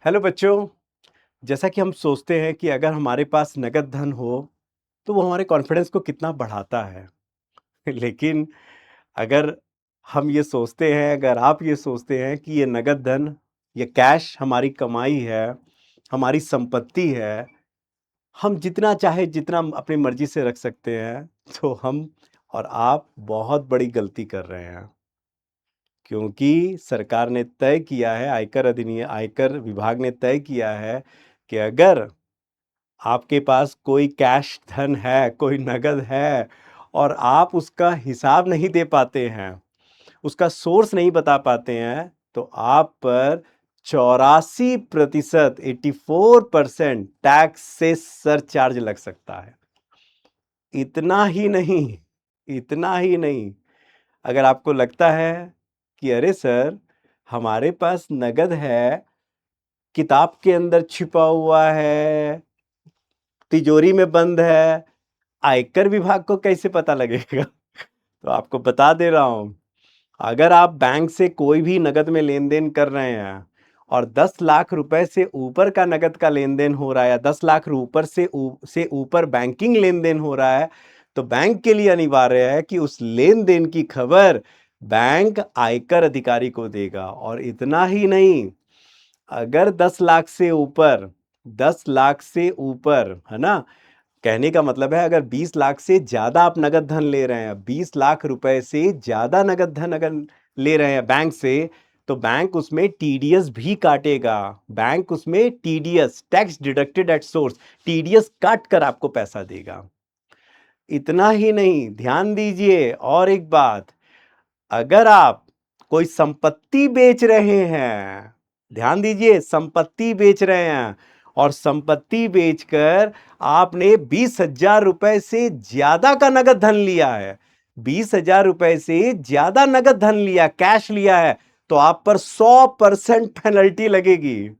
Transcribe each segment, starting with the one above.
Hello बच्चों। जैसा कि हम सोचते हैं कि अगर हमारे पास नगद धन हो तो वो हमारे कॉन्फिडेंस को कितना बढ़ाता है। लेकिन अगर हम ये सोचते हैं, अगर आप ये सोचते हैं कि ये नगद धन, ये कैश हमारी कमाई है, हमारी संपत्ति है, हम जितना चाहे जितना अपनी मर्जी से रख सकते हैं, तो हम और आप बहुत बड़ी गलती कर रहे हैं। क्योंकि सरकार ने तय किया है, आयकर विभाग ने तय किया है कि अगर आपके पास कोई कैश धन है, कोई नगद है और आप उसका हिसाब नहीं दे पाते हैं, उसका सोर्स नहीं बता पाते हैं, तो आप पर 84% 84% टैक्स से सरचार्ज लग सकता है। इतना ही नहीं, इतना ही नहीं, अगर आपको लगता है कि अरे सर, हमारे पास नगद है, किताब के अंदर छिपा हुआ है, तिजोरी में बंद है, आयकर विभाग को कैसे पता लगेगा? तो आपको बता दे रहा हूं, अगर आप बैंक से कोई भी नगद में लेन देन कर रहे हैं और 10 लाख रुपए से ऊपर का नगद का लेन देन हो रहा है, 10 लाख से ऊपर बैंकिंग लेन देन हो रहा है, तो बैंक के लिए अनिवार्य है कि उस लेन देन की खबर बैंक आयकर अधिकारी को देगा। और इतना ही नहीं, अगर 10 लाख से ऊपर, 10 लाख से ऊपर, है ना, कहने का मतलब है अगर 20 लाख से ज्यादा आप नगद धन ले रहे हैं, 20 लाख रुपए से ज्यादा नगद धन अगर ले रहे हैं बैंक से, तो बैंक उसमें टीडीएस भी काटेगा। बैंक उसमें TDS, tax deducted at source, TDS काट कर आपको पैसा देगा। इतना ही नहीं, ध्यान दीजिए और एक बात, अगर आप कोई संपत्ति बेच रहे हैं, ध्यान दीजिए, संपत्ति बेच रहे हैं और संपत्ति बेचकर आपने 20,000 रुपए से ज्यादा का नगद धन लिया है, 20,000 रुपए से ज्यादा नगद धन लिया, कैश लिया है, तो आप पर 100% पेनल्टी लगेगी।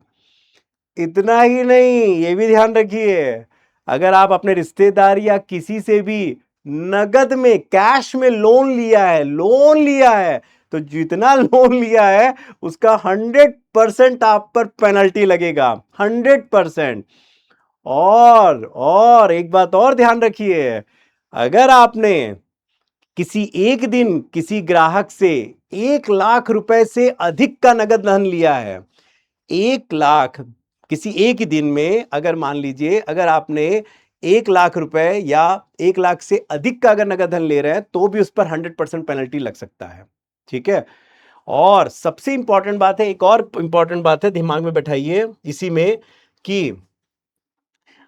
इतना ही नहीं, ये भी ध्यान रखिए, अगर आप अपने रिश्तेदार या किसी से भी नगद में, कैश में लोन लिया है, तो जितना लोन लिया है उसका 100% आप पर पेनल्टी लगेगा, 100%। और एक बात और ध्यान रखिए, अगर आपने किसी एक दिन किसी ग्राहक से 1 लाख रुपए से अधिक का नगद धन लिया है, 1 लाख, किसी एक ही दिन में, अगर मान लीजिए अगर आपने 1 लाख रुपए या 1 लाख से अधिक का अगर नगद धन ले रहे हैं, तो भी उस पर 100% पेनल्टी लग सकता है। ठीक है। और सबसे इंपॉर्टेंट बात है, एक और इंपॉर्टेंट बात है, दिमाग में बैठाइए इसी में, कि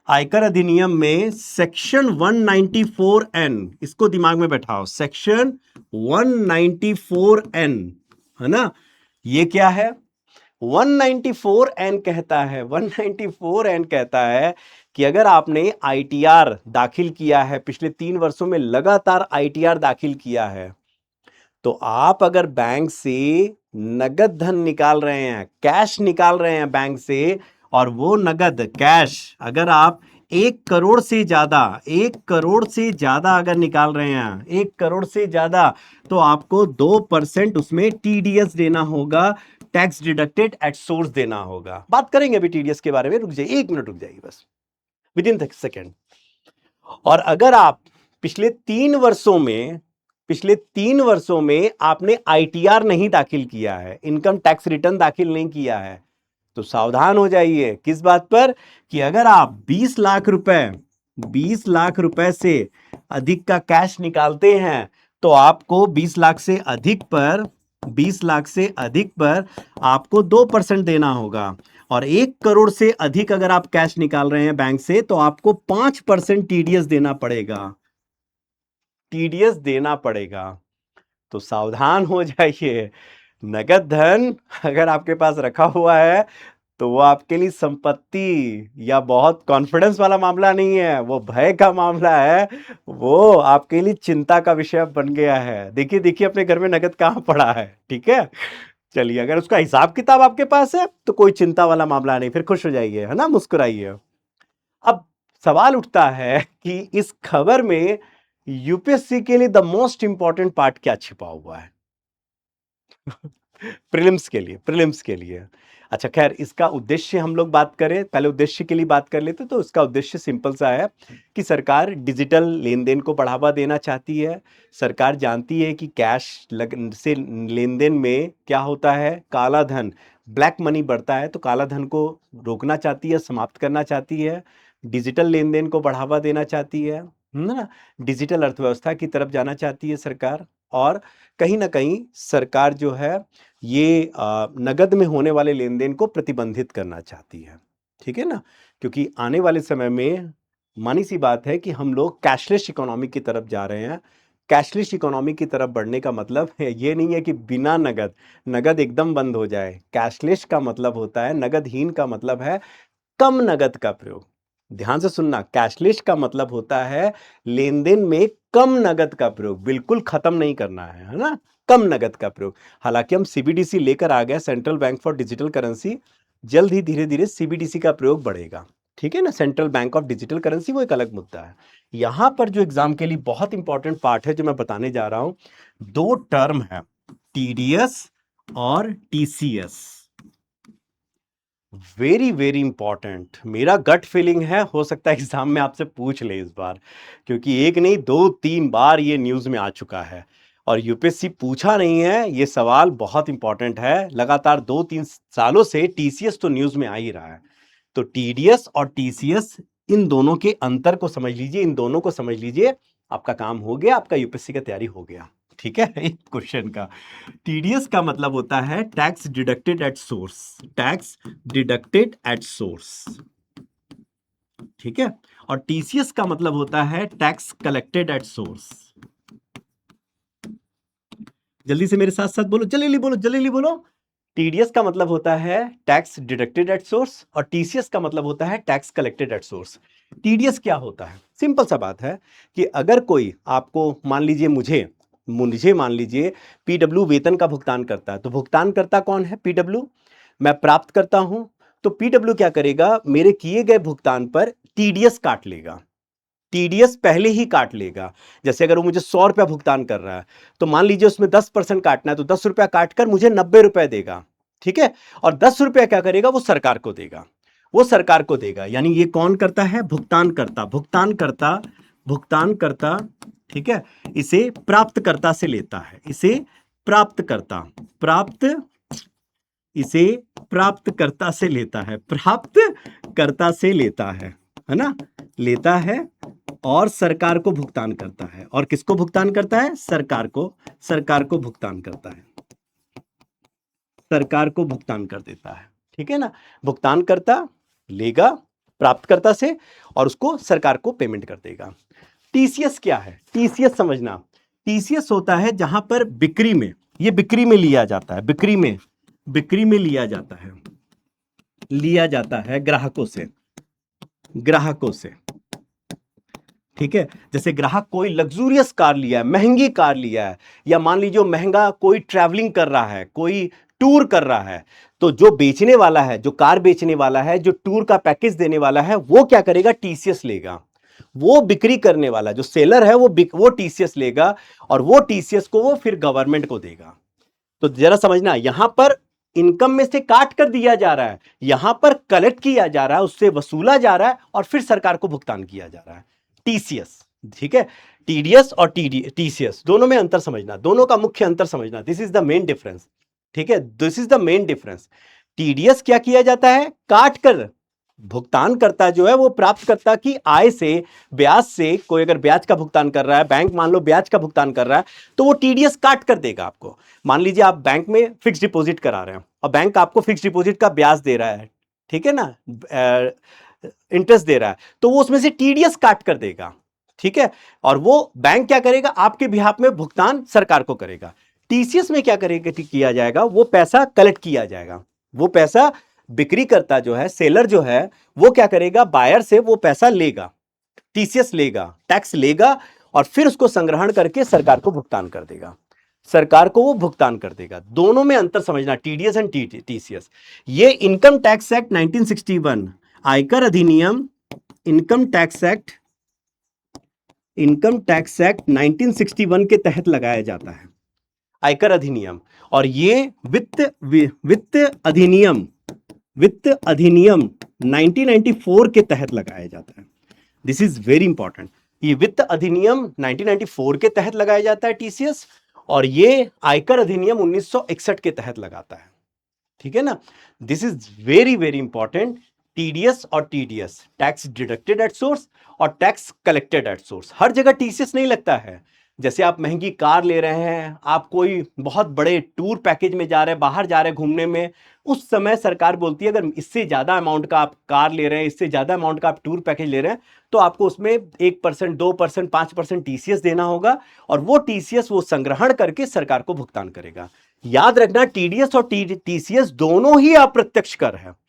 आयकर अधिनियम में सेक्शन 194N, इसको दिमाग में बैठाओ, सेक्शन 194N, है ना, ये क्या है? 194N कहता है, 194N कहता है कि अगर आपने आईटीआर दाखिल किया है, पिछले 3 वर्षों में लगातार आईटीआर दाखिल किया है, तो आप अगर बैंक से नगद धन निकाल रहे हैं, कैश निकाल रहे हैं बैंक से, और वो नगद कैश अगर आप 1 करोड़ से ज्यादा, 1 करोड़ से ज्यादा अगर निकाल रहे हैं, 1 करोड़ से ज्यादा, तो आपको 2% उसमें टीडीएस देना होगा, टैक्स डिडक्टेड एट सोर्स देना होगा। बात करेंगे अभी टीडीएस के बारे में, रुक जाइए, 1 मिनट रुक जाइए बस, विद इन सेकेंड। और अगर आप पिछले 3 वर्षों में, पिछले 3 वर्षों में आपने आईटीआर नहीं दाखिल किया है, इनकम टैक्स रिटर्न दाखिल नहीं किया है, तो सावधान हो जाइए। किस बात पर? कि अगर आप 20 लाख रुपए से अधिक का कैश निकालते हैं, तो आपको 20 लाख से अधिक पर, 20 लाख से अधिक पर आपको 2% देना होगा। और 1 करोड़ से अधिक अगर आप कैश निकाल रहे हैं बैंक से, तो आपको 5% टीडीएस देना पड़ेगा, टीडीएस देना पड़ेगा। तो सावधान हो जाइए, नगद धन अगर आपके पास रखा हुआ है, तो वो आपके लिए संपत्ति या बहुत कॉन्फिडेंस वाला मामला नहीं है, वो भय का मामला है, वो आपके लिए चिंता का विषय बन गया है। देखिए देखिए अपने घर में नगद कहां पड़ा है, ठीक है। चलिए, अगर उसका हिसाब किताब आपके पास है तो कोई चिंता वाला मामला नहीं, फिर खुश हो जाइए, है ना, मुस्कुराइए। अब सवाल उठता है कि इस खबर में यूपीएससी के लिए द मोस्ट इंपॉर्टेंट पार्ट क्या छिपा हुआ है? प्रीलिम्स के लिए, प्रीलिम्स के लिए। अच्छा खैर, इसका उद्देश्य हम लोग बात करें, पहले उद्देश्य के लिए बात कर लेते, तो इसका उद्देश्य सिंपल सा है कि सरकार डिजिटल लेन देन को बढ़ावा देना चाहती है। सरकार जानती है कि कैश से लेन देन में क्या होता है, काला धन, ब्लैक मनी बढ़ता है, तो काला धन को रोकना चाहती है, समाप्त करना चाहती है, डिजिटल लेन देन को बढ़ावा देना चाहती है ना, डिजिटल अर्थव्यवस्था की तरफ जाना चाहती है सरकार। और कहीं ना कहीं सरकार जो है ये नगद में होने वाले लेन देन को प्रतिबंधित करना चाहती है, ठीक है ना, क्योंकि आने वाले समय में मानी सी बात है कि हम लोग कैशलेस इकोनॉमी की तरफ जा रहे हैं। कैशलेस इकोनॉमी की तरफ बढ़ने का मतलब है ये नहीं है कि बिना नगद, नगद एकदम बंद हो जाए। कैशलेस का मतलब होता है, नगदहीन का मतलब है कम नगद का प्रयोग। ध्यान से सुनना, कैशलेस का मतलब होता है लेन देन में कम नगद का प्रयोग, बिल्कुल खत्म नहीं करना है ना, कम नगद का प्रयोग। हालांकि हम सीबीडीसी लेकर आ गए, central bank for digital currency, जल्द ही धीरे धीरे सीबीडीसी का प्रयोग बढ़ेगा, ठीक है ना, central bank of digital currency, वो एक अलग मुद्दा है। यहां पर जो एग्जाम के लिए बहुत इंपॉर्टेंट पार्ट है जो मैं बताने जा रहा हूं, दो टर्म है, टीडीएस और टीसीएस। Very very important. मेरा गट फीलिंग है, हो सकता है एग्जाम में आपसे पूछ ले इस बार, क्योंकि एक नहीं 2-3 बार ये न्यूज में आ चुका है और यूपीएससी पूछा नहीं है। ये सवाल बहुत इंपॉर्टेंट है, लगातार 2-3 सालों से टीसीएस तो न्यूज में आ ही रहा है। तो टीडीएस और टीसीएस, इन दोनों के अंतर को समझ लीजिए, इन दोनों को समझ लीजिए, आपका काम हो गया, आपका यूपीएससी का तैयारी हो गया, ठीक है। एक क्वेश्चन का टीडीएस का मतलब होता है tax deducted at source, tax deducted at source, ठीक है। और टीसीएस का मतलब होता है टैक्स कलेक्टेड एट सोर्स। जल्दी से मेरे साथ साथ बोलो, जल्दी बोलो, जल्दी बोलो। टीडीएस का मतलब होता है टैक्स डिडक्टेड एट सोर्स और टीसीएस का मतलब होता है tax collected at source. TDS क्या होता है? सिंपल सा बात है कि अगर कोई आपको, मान लीजिए मुझे मान लीजिए पीडब्ल्यू वेतन का भुगतान करता है, तो भुगतान करता कौन है? पीडब्ल्यू। मैं प्राप्त करता हूं, तो पीडब्ल्यू क्या करेगा? मेरे किए गए भुगतान पर टीडीएस काट लेगा, टीडीएस पहले ही काट लेगा। जैसे अगर वो मुझे 100 रुपया भुगतान कर रहा है, तो मान लीजिए उसमें 10% काटना है, तो 10 रुपया काटकर मुझे 90 रुपए देगा, ठीक है। और 10 रुपया क्या करेगा? वो सरकार को देगा, वो सरकार को देगा। यानी ये कौन करता है? भुगतान करता, भुगतान करता, भुगतान करता, ठीक है। इसे प्राप्तकर्ता से लेता है, इसे प्राप्तकर्ता, प्राप्त, इसे प्राप्तकर्ता से लेता है, प्राप्तकर्ता से लेता है ना, लेता है और सरकार को भुगतान करता है। और किसको भुगतान करता है? सरकार को, सरकार को भुगतान करता है, सरकार को भुगतान कर देता है, ठीक है ना। भुगतान करता लेगा प्राप्तकर्ता से और उसको सरकार को पेमेंट कर देगा। टीसीएस क्या है? टीसीएस समझना, टीसीएस होता है जहां पर बिक्री में, ये बिक्री में लिया जाता है, बिक्री में, बिक्री में लिया जाता है, लिया जाता है ग्राहकों से, ग्राहकों से, ठीक है। जैसे ग्राहक कोई लग्जूरियस कार लिया है, महंगी कार लिया है, या मान लीजिए महंगा कोई ट्रैवलिंग कर रहा है, कोई टूर कर रहा है, तो जो बेचने वाला है, जो कार बेचने वाला है, जो टूर का पैकेज देने वाला है, वो क्या करेगा? टीसीएस लेगा। वो बिक्री करने वाला जो सेलर है, वो टीसीएस लेगा और वो टीसीएस को वो फिर गवर्नमेंट को देगा। तो जरा समझना, यहां पर इनकम में से काट कर दिया जा रहा है, यहां पर कलेक्ट किया जा रहा है, उससे वसूला जा रहा है और फिर सरकार को भुगतान किया जा रहा है, टीसीएस, ठीक है। टीडीएस और टीसीएस दोनों में अंतर समझना, दोनों का मुख्य अंतर समझना, this is the main difference, ठीक है, this is the main difference. TDS क्या किया जाता है? काट कर, भुगतान करता जो है वो प्राप्त करता की आय से, ब्याज से, कोई अगर ब्याज का भुगतान कर रहा है, बैंक मान लो ब्याज का भुगतान कर रहा है, तो वो टीडीएस काट कर देगा आपको। मान लीजिए आप बैंक में फिक्स डिपॉजिट करा रहे हैं और बैंक आपको फिक्स डिपॉजिट का ब्याज दे रहा है, ठीक है ना, इंटरेस्ट दे रहा है, तो वो उसमें से टीडीएस काट कर देगा, ठीक है। और वो बैंक क्या करेगा? आपके बिहाफ में भुगतान सरकार को करेगा। टीसीएस में क्या करेगा? किया जाएगा, वो पैसा कलेक्ट किया जाएगा, वो पैसा बिक्री करता जो है, सेलर जो है, वो क्या करेगा? बायर से वो पैसा लेगा, टीसीएस लेगा, टैक्स लेगा और फिर उसको संग्रहण करके सरकार को भुगतान कर देगा, सरकार को वो भुगतान कर देगा। दोनों में अंतर समझना, टीडीएस एंड टीसीएस। ये इनकम टैक्स एक्ट 1961, आयकर अधिनियम, income tax act, income tax act 1961 के तहत लगाया जाता है। आयकर अधिनियम, और ये वित्त अधिनियम 1994 के तहत लगाया जाता है। This is very important. ये वित्त अधिनियम 1994 के तहत लगाया जाता है टीसीएस, और ये आयकर अधिनियम 1961 के तहत लगाता है। ठीक है ना? This is very very important. TDS और TDS, tax deducted at source और टैक्स कलेक्टेड एट सोर्स, हर जगह टीसीएस नहीं लगता है। जैसे आप महंगी कार ले रहे हैं, आप कोई बहुत बड़े टूर पैकेज में जा रहे हैं, बाहर जा रहे हैं घूमने में, उस समय सरकार बोलती है अगर इससे ज्यादा अमाउंट का आप कार ले रहे हैं, इससे ज्यादा अमाउंट का आप टूर पैकेज ले रहे हैं, तो आपको उसमें 1%, 2%, 5% टीसीएस देना होगा, और वो टीसीएस वो संग्रहण करके सरकार को भुगतान करेगा। याद रखना, टीडीएस और टीसीएस दोनों ही अप्रत्यक्ष कर है।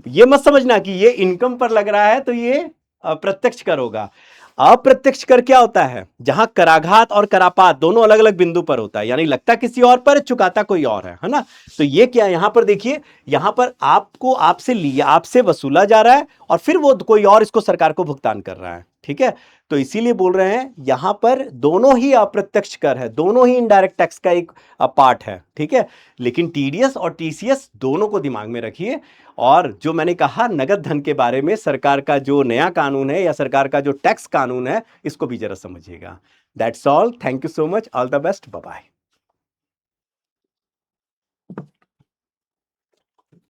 ये मत समझना कि ये इनकम पर लग रहा है तो ये अप्रत्यक्ष कर होगा। अप्रत्यक्ष कर क्या होता है? जहां कराघात और करापात दोनों अलग अलग बिंदु पर होता है, यानी लगता किसी और पर, चुकाता कोई और है ना? तो ये क्या है, यहां पर देखिए, यहां पर आपको आपसे लिया, आपसे वसूला जा रहा है और फिर वो कोई और इसको सरकार को भुगतान कर रहा है। ठीक है, तो इसीलिए बोल रहे हैं यहां पर दोनों ही अप्रत्यक्ष कर है, दोनों ही इनडायरेक्ट टैक्स का एक पार्ट है। ठीक है, लेकिन टीडीएस और टीसीएस दोनों को दिमाग में रखिए। और जो मैंने कहा नगद धन के बारे में, सरकार का जो नया कानून है या सरकार का जो टैक्स कानून है, इसको भी जरा समझिएगा। That's all, thank you so much, all the best, bye bye.